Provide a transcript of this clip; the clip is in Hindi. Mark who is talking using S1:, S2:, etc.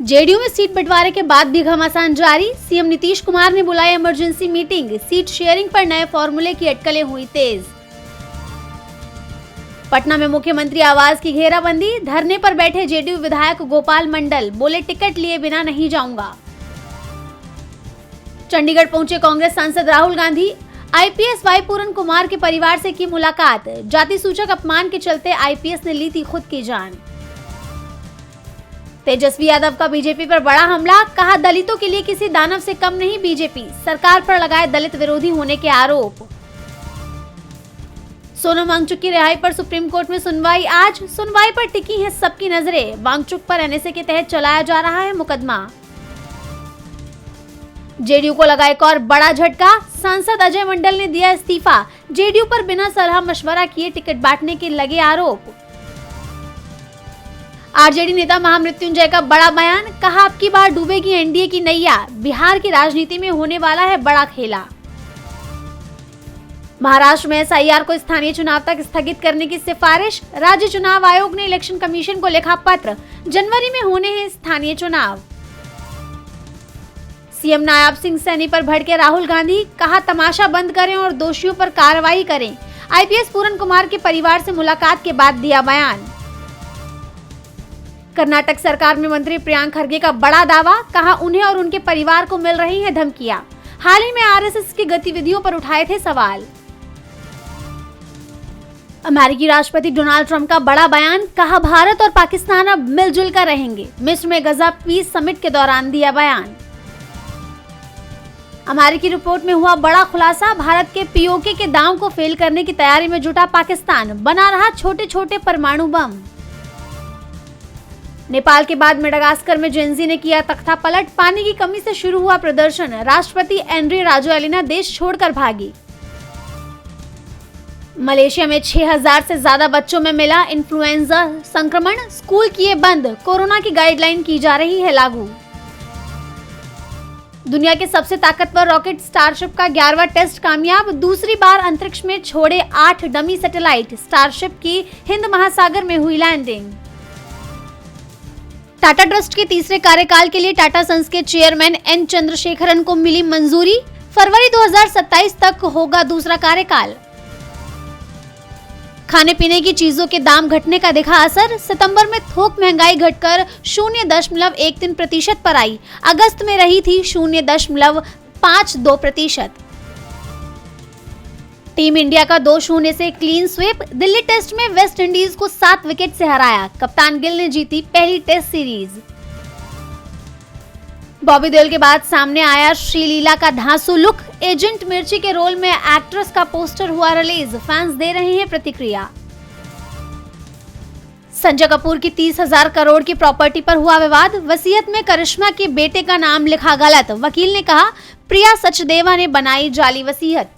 S1: जेडीयू में सीट बंटवारे के बाद भी घमासान जारी। सीएम नीतीश कुमार ने बुलाई इमरजेंसी मीटिंग। सीट शेयरिंग पर नए फॉर्मूले की अटकलें हुई तेज। पटना में मुख्यमंत्री आवास की घेराबंदी। धरने पर बैठे जेडीयू विधायक गोपाल मंडल बोले, टिकट लिए बिना नहीं जाऊंगा। चंडीगढ़ पहुंचे कांग्रेस सांसद राहुल गांधी। आईपीएस वाई पूरन कुमार के परिवार से की मुलाकात। जाति सूचक अपमान के चलते आईपीएस ने ली थी खुद की जान। तेजस्वी यादव का बीजेपी पर बड़ा हमला। कहा, दलितों के लिए किसी दानव से कम नहीं बीजेपी। सरकार पर लगाए दलित विरोधी होने के आरोप। सोनम वांगचुक की रिहाई पर सुप्रीम कोर्ट में सुनवाई आज। सुनवाई पर टिकी है सबकी नजरें। वांगचुक पर एनएसए के तहत चलाया जा रहा है मुकदमा। जेडीयू को लगा एक और बड़ा झटका। सांसद अजय मंडल ने दिया इस्तीफा। जेडीयू पर बिना सलाह मशवरा किए टिकट बांटने के लगे आरोप। आरजेडी नेता महामृत्युंजय का बड़ा बयान। कहा, अब की बार डूबेगी एनडीए की नैया। बिहार की राजनीति में होने वाला है बड़ा खेला। महाराष्ट्र में एसआईआर को स्थानीय चुनाव तक स्थगित करने की सिफारिश। राज्य चुनाव आयोग ने इलेक्शन कमीशन को लिखा पत्र। जनवरी में होने हैं स्थानीय चुनाव। सीएम नायब सिंह सैनी पर भड़के राहुल गांधी। कहा, तमाशा बंद करें और दोषियों पर कार्रवाई करें। आईपीएस पूरन कुमार के परिवार से मुलाकात के बाद दिया बयान। कर्नाटक सरकार में मंत्री प्रियांक खरगे का बड़ा दावा। कहा, उन्हें और उनके परिवार को मिल रही हैं धमकियां। हाल ही में आरएसएस की गतिविधियों पर उठाए थे सवाल। अमेरिकी राष्ट्रपति डोनाल्ड ट्रंप का बड़ा बयान। कहा, भारत और पाकिस्तान अब मिलजुल कर रहेंगे। मिस्र में गजा पीस समिट के दौरान दिया बयान। अमेरिकी रिपोर्ट में हुआ बड़ा खुलासा। भारत के पीओके के दांव को फेल करने की तैयारी में जुटा पाकिस्तान। बना रहा छोटे छोटे परमाणु बम। नेपाल के बाद मेडागास्कर में जेनजी ने किया तख्ता पलट। पानी की कमी से शुरू हुआ प्रदर्शन। राष्ट्रपति एंड्री राजोएलिना देश छोड़कर भागी। मलेशिया में 6000 से ज्यादा बच्चों में मिला इन्फ्लुएंजा संक्रमण। स्कूल किए बंद। कोरोना की गाइडलाइन की जा रही है लागू। दुनिया के सबसे ताकतवर रॉकेट स्टारशिप का 11वां टेस्ट कामयाब। दूसरी बार अंतरिक्ष में छोड़े 8 डमी सैटेलाइट। स्टारशिप की हिंद महासागर में हुई लैंडिंग। टाटा ट्रस्ट के तीसरे कार्यकाल के लिए टाटा सन्स के चेयरमैन एन चंद्रशेखरन को मिली मंजूरी। फरवरी 2027 तक होगा दूसरा कार्यकाल। खाने पीने की चीजों के दाम घटने का दिखा असर। सितंबर में थोक महंगाई घटकर 0.13% पर आई। अगस्त में रही थी 0.52%। टीम इंडिया का 2-0 से क्लीन स्वीप। दिल्ली टेस्ट में वेस्ट इंडीज को 7 विकेट से हराया। कप्तान गिल ने जीती पहली टेस्ट सीरीज। बॉबी देओल के बाद सामने आया श्रीलीला का धांसू लुक। एजेंट मिर्ची के रोल में एक्ट्रेस का पोस्टर हुआ रिलीज। फैंस दे रहे हैं प्रतिक्रिया। संजय कपूर की 30,000 करोड़ की प्रॉपर्टी पर हुआ विवाद। वसीयत में करिश्मा के बेटे का नाम लिखा गलत। वकील ने कहा, प्रिया सचदेवा ने बनाई जाली वसीयत।